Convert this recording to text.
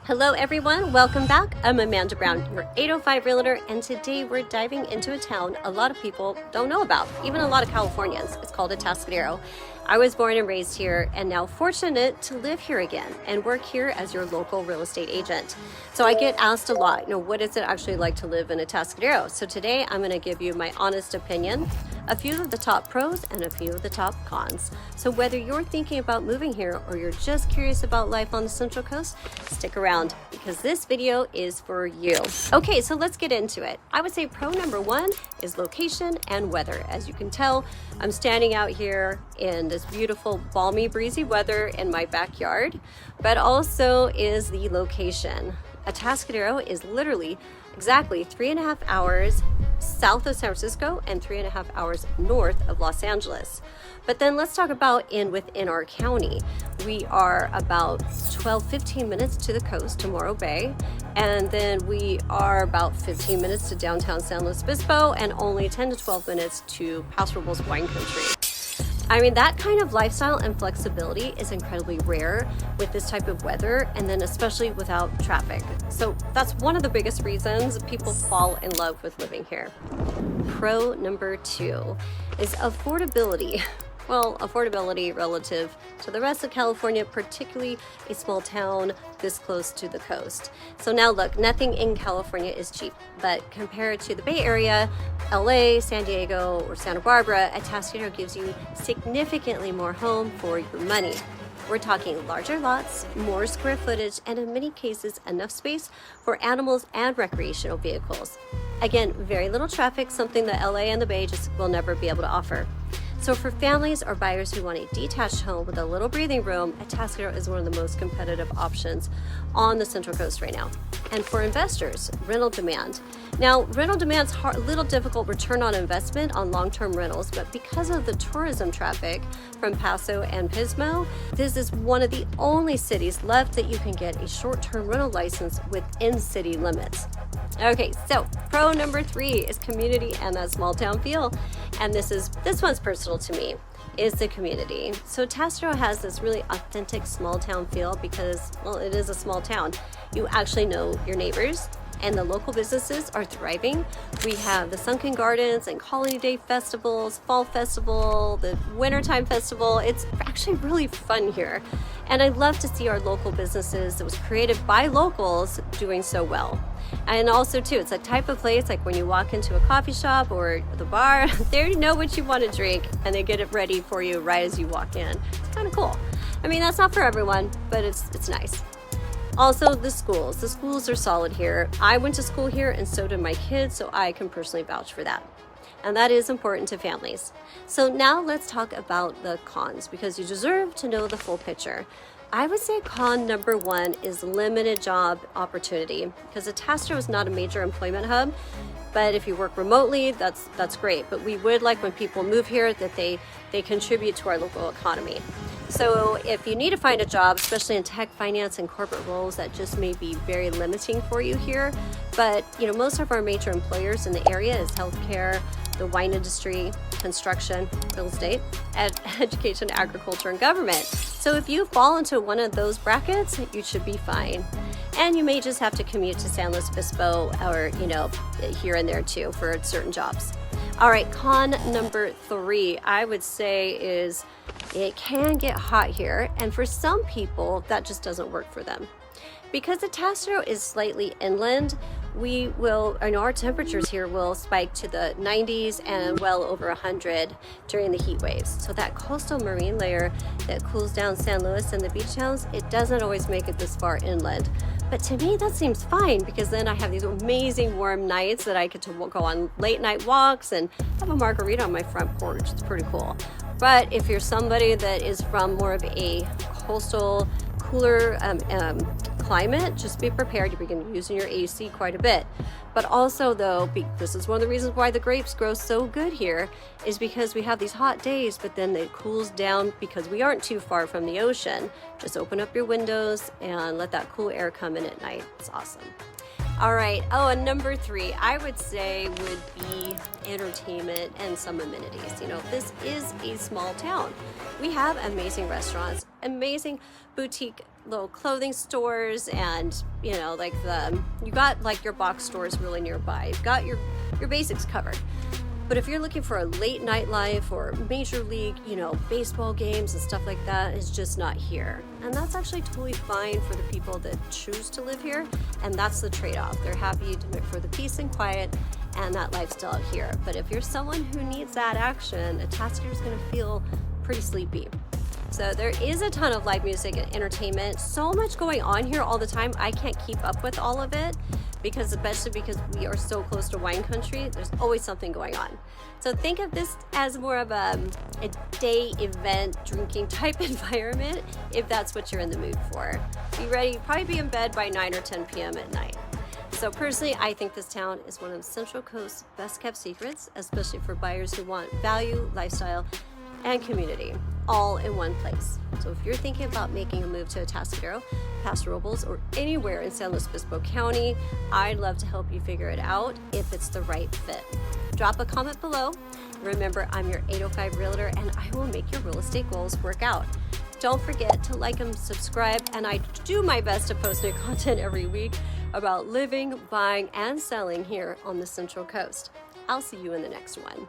Hello everyone, welcome back. I'm Amanda Brown, your 805 Realtor, and today we're diving into a town a lot of people don't know about, even a lot of Californians. It's called Atascadero. I was born and raised here and now fortunate to live here again and work here as your local real estate agent. So I get asked a lot, what is it actually like to live in Atascadero? So today I'm going to give you my honest opinion, a few of the top pros and a few of the top cons. So whether you're thinking about moving here or you're just curious about life on the Central Coast, stick around because this video is for you. Okay, so let's get into it. I would say pro number one is location and weather. As you can tell, I'm standing out here in this beautiful balmy breezy weather in my backyard, but also is the location. Atascadero is literally exactly 3.5 hours south of San Francisco and 3.5 hours north of Los Angeles. But then let's talk about within our county. We are about 15 minutes to the coast, to Morro Bay, and then we are about 15 minutes to downtown San Luis Obispo and only 10 to 12 minutes to Paso Robles wine country. I mean, that kind of lifestyle and flexibility is incredibly rare with this type of weather, and then especially without traffic. So that's one of the biggest reasons people fall in love with living here. Pro number two is affordability. Well, affordability relative to the rest of California, particularly a small town this close to the coast. So now look, nothing in California is cheap, but compared to the Bay Area, LA, San Diego, or Santa Barbara, Atascadero gives you significantly more home for your money. We're talking larger lots, more square footage, and in many cases, enough space for animals and recreational vehicles. Again, very little traffic, something that LA and the Bay just will never be able to offer. So for families or buyers who want a detached home with a little breathing room, Atascadero is one of the most competitive options on the Central Coast right now. And for investors, rental demand. Now, rental demand's a little difficult return on investment on long-term rentals, but because of the tourism traffic from Paso and Pismo, this is one of the only cities left that you can get a short-term rental license within city limits. Okay, so pro number three is community and that small town feel. And this one's personal to me, is the community. So Atascadero has this really authentic small town feel because, well, it is a small town. You actually know your neighbors and the local businesses are thriving. We have the Sunken Gardens and Holiday Day festivals, Fall Festival, the Wintertime Festival. It's actually really fun here. And I love to see our local businesses that was created by locals doing so well. And also too, it's a type of place like when you walk into a coffee shop or the bar, they already know what you want to drink and they get it ready for you right as you walk in. It's kind of cool. I mean, that's not for everyone, but it's nice. Also, the schools are solid here. I went to school here and so did my kids, so I can personally vouch for that. And that is important to families. So now let's talk about the cons because you deserve to know the full picture. I would say con number one is limited job opportunity because Atascadero is not a major employment hub, but if you work remotely, that's great. But we would like when people move here that they contribute to our local economy. So if you need to find a job, especially in tech, finance, and corporate roles, that just may be very limiting for you here. But most of our major employers in the area is healthcare, the wine industry, construction, real estate, education, agriculture, and government. So if you fall into one of those brackets, you should be fine. And you may just have to commute to San Luis Obispo or, here and there too for certain jobs. All right, con number three, I would say is it can get hot here. And for some people, that just doesn't work for them. Because Atascadero is slightly inland, our temperatures here will spike to the 90s and well over 100 during the heat waves. So that coastal marine layer that cools down San Luis and the beach towns, it doesn't always make it this far inland. But to me, that seems fine because then I have these amazing warm nights that I get to go on late night walks and have a margarita on my front porch. It's pretty cool. But if you're somebody that is from more of a coastal, cooler climate, just be prepared. You're going to be using your AC quite a bit. But also though, this is one of the reasons why the grapes grow so good here is because we have these hot days, but then it cools down because we aren't too far from the ocean. Just open up your windows and let that cool air come in at night. It's awesome. All right. Oh, and number three, I would say would be entertainment and some amenities. This is a small town. We have amazing restaurants, amazing boutique little clothing stores, and you know, like you got like your box stores really nearby. You've got your basics covered. But if you're looking for a late night life or major league, you know, baseball games and stuff like that, it's just not here. And that's actually totally fine for the people that choose to live here. And that's the trade-off. They're happy for the peace and quiet and that lifestyle out here. But if you're someone who needs that action, Atascadero is going to feel pretty sleepy. So there is a ton of live music and entertainment. So much going on here all the time. I can't keep up with all of it, especially because we are so close to wine country, there's always something going on. So think of this as more of a day event drinking type environment, if that's what you're in the mood for. Be ready, probably be in bed by 9 or 10 p.m. at night. So personally, I think this town is one of the Central Coast's best kept secrets, especially for buyers who want value, lifestyle, and community, all in one place. So if you're thinking about making a move to Atascadero, Paso Robles, or anywhere in San Luis Obispo County, I'd love to help you figure it out if it's the right fit. Drop a comment below. Remember, I'm your 805 Realtor, and I will make your real estate goals work out. Don't forget to like and subscribe, and I do my best to post new content every week about living, buying, and selling here on the Central Coast. I'll see you in the next one.